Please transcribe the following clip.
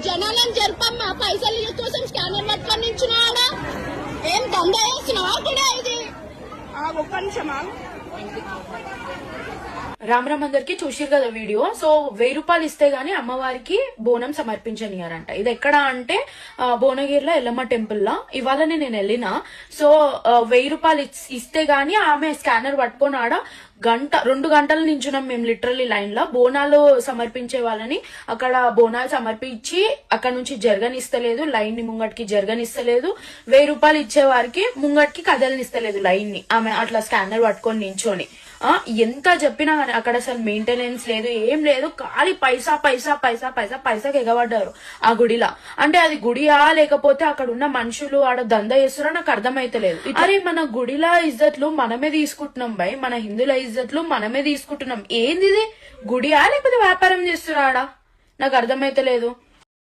జనాలను జరపమ్మా, పైసలు కోసం స్కానర్ పట్టుకొని నించున్నాడా? ఏం దంద వేస్తున్నావా కూడా? ఇది ఒక్క నిమిషమా. రామరామ్ అందరికి చూసిరు కదా వీడియో. సో 1000 రూపాయలు ఇస్తే గానీ అమ్మవారికి బోనం సమర్పించనియారంట. ఇది ఎక్కడ అంటే భువనగిరిలో ఎల్లమ్మ టెంపుల్ లా. ఇవాళ నేను వెళ్ళినా. సో 1000 రూపాయలు ఇస్తే గానీ ఆమె స్కానర్ పట్టుకొని ఆడ 2 గంటలు నించున్నాం మేము లిటరల్లీ లైన్ లో. బోనాలు సమర్పించే వాళ్ళని అక్కడ బోనాలు సమర్పించి అక్కడ నుంచి జరగనిస్తలేదు, లైన్ ని ముంగటికి జరగనిస్తలేదు. 1000 రూపాయలు ఇచ్చే వారికి ముంగటికి కదలనిస్తలేదు లైన్ ని. ఆమె అట్లా స్కానర్ పట్టుకొని నించొని ఎంత చెప్పినా కానీ అక్కడ అసలు మెయింటెనెన్స్ లేదు, ఏం లేదు. ఖాళీ పైసా పైసా పైసా పైసా పైసాకి ఎగబడ్డారు ఆ గుడిలా. అంటే అది గుడియా లేకపోతే అక్కడ ఉన్న మనుషులు ఆడ దంద చేస్తారో నాకు అర్థమైతలేదు. అరే మన గుడిలా ఇజ్జత్లు మనమే తీసుకుంటున్నాం బై, మన హిందువుల ఇజ్జత్లు మనమే తీసుకుంటున్నాం. ఏంది ఇది? గుడియా లేకపోతే వ్యాపారం చేస్తురా ఆడ? నాకు అర్థమైతలేదు.